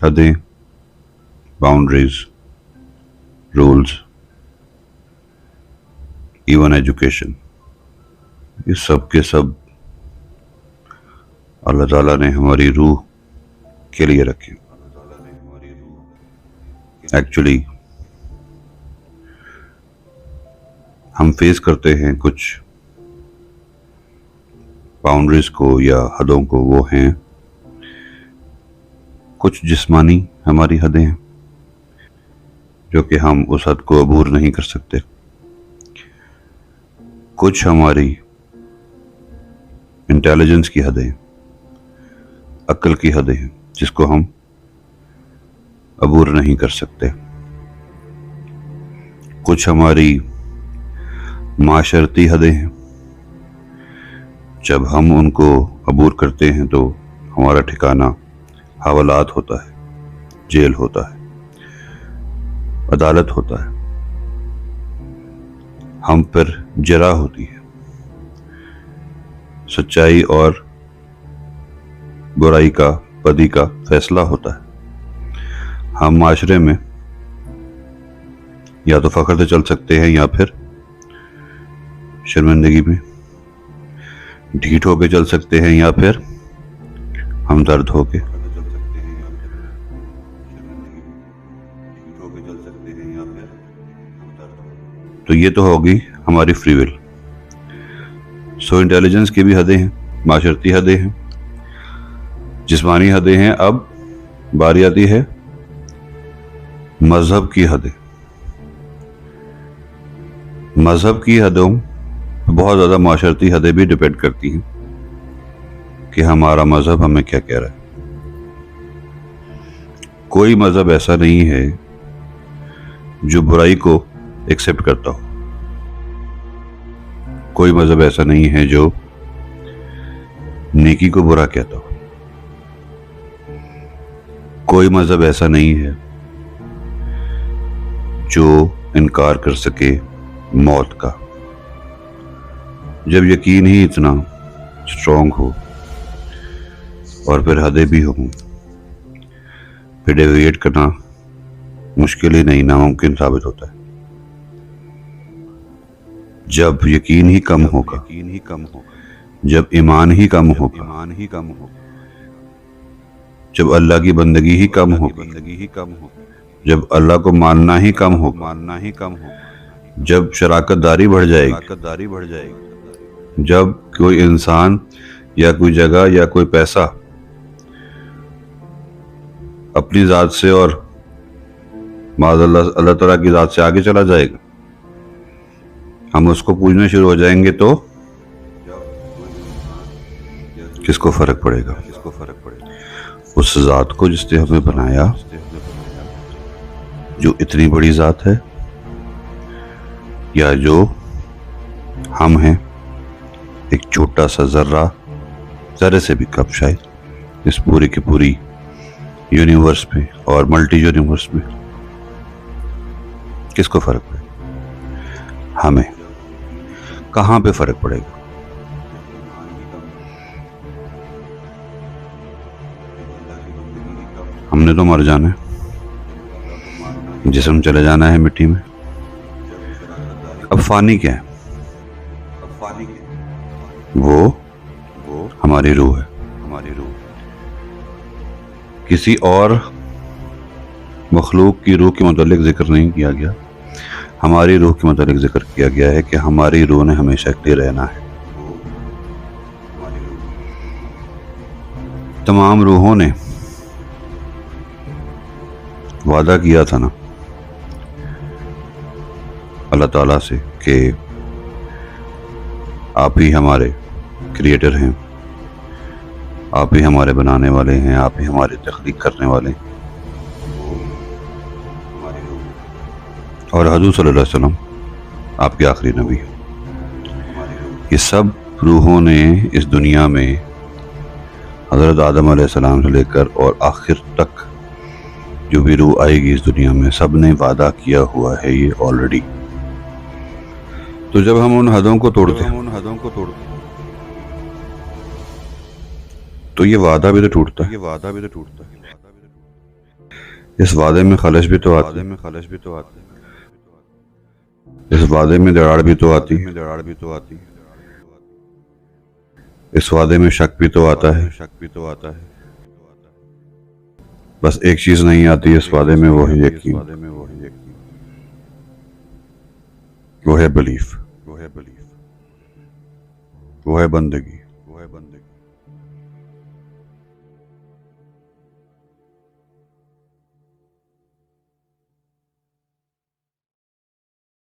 حدیں، boundaries, rules, even education, یہ سب کے سب اللہ تعالیٰ نے ہماری روح کے لیے رکھے. ایکچولی ہم فیس کرتے ہیں کچھ باؤنڈریز کو یا حدوں کو، وہ ہیں کچھ جسمانی ہماری حدیں ہیں جو کہ ہم اس حد کو عبور نہیں کر سکتے. کچھ ہماری انٹیلیجنس کی حدیں، عقل کی حدیں ہیں جس کو ہم عبور نہیں کر سکتے. کچھ ہماری معاشرتی حدیں ہیں، جب ہم ان کو عبور کرتے ہیں تو ہمارا ٹھکانہ حوالات ہوتا ہے، جیل ہوتا ہے، عدالت ہوتا ہے. ہم پر جرا ہوتی ہے، سچائی اور برائی کا، بدی کا فیصلہ ہوتا ہے. ہم معاشرے میں یا تو فخر سے چل سکتے ہیں یا پھر شرمندگی میں، ڈھیٹ ہو کے چل سکتے ہیں یا پھر ہم درد ہو کے. تو یہ تو ہوگی ہماری فری ول. سو انٹیلیجنس کی بھی حدیں ہیں، معاشرتی حدیں ہیں، جسمانی حدیں ہیں. اب باری آتی ہے مذہب کی حدیں. مذہب کی حدوں بہت زیادہ معاشرتی حدیں بھی ڈیپینڈ کرتی ہیں کہ ہمارا مذہب ہمیں کیا کہہ رہا ہے. کوئی مذہب ایسا نہیں ہے جو برائی کو ایکسیپٹ کرتا ہو. کوئی مذہب ایسا نہیں ہے جو نیکی کو برا کہتا ہو. کوئی مذہب ایسا نہیں ہے جو انکار کر سکے موت کا. جب یقین ہی اتنا اسٹرانگ ہو اور پھر حدیں بھی ہوں، پھر ڈیویٹ کرنا مشکل ہی نہیں، ناممکن ثابت ہوتا ہے. جب یقین ہی کم ہوگا، جب ایمان ہی کم ہوگا، جب اللہ کی بندگی ہی کم ہوگی، جب اللہ کو ماننا ہی کم ہوگا، جب شراکت داری بڑھ جائے گی، جب کوئی انسان یا کوئی جگہ یا کوئی پیسہ اپنی ذات سے اور معاذ اللہ تعالیٰ کی ذات سے آگے چلا جائے گا، ہم اس کو پوجنا شروع ہو جائیں گے، تو کس کو فرق پڑے گا؟ اس ذات کو جس نے ہمیں بنایا، جو اتنی بڑی ذات ہے، یا جو ہم ہیں ایک چھوٹا سا ذرہ، ذرے سے بھی کم شاید اس پوری کی پوری یونیورس میں اور ملٹی یونیورس میں. کس کو فرق پڑے گا؟ ہمیں. کہاں پہ فرق پڑے گا؟ ہم نے تو مر جانا ہے، جسم چلے جانا ہے مٹی میں. اب فانی کیا ہے؟ وہ ہماری روح ہے. کسی اور مخلوق کی روح کے متعلق ذکر نہیں کیا گیا، ہماری روح کے متعلق ذکر کیا گیا ہے کہ ہماری روح نے ہمیشہ کے لیے رہنا ہے. تمام روحوں نے وعدہ کیا تھا نا اللہ تعالیٰ سے کہ آپ ہی ہمارے کریٹر ہیں، آپ ہی ہمارے بنانے والے ہیں، آپ ہی ہماری تخلیق کرنے والے ہیں. اور حضور صلی اللہ علیہ وسلم آپ کے آخری نبی ہیں. یہ سب روحوں نے اس دنیا میں حضرت آدم علیہ السلام سے لے کر اور آخر تک جو بھی روح آئے گی اس دنیا میں، سب نے وعدہ کیا ہوا ہے یہ آلریڈی. تو جب ہم ان حدوں کو توڑتے ہیں تو یہ وعدہ بھی تو ٹوٹتا ہے. اس وعدے میں خلش بھی تو آتی، اس وعدے میں دراڑ بھی تو آتی، اس وعدے میں شک بھی تو آتا ہے، بس ایک چیز نہیں آتی اس وعدے میں، وہی یقین، وہ ہے بلیف، وہ ہے بندگی۔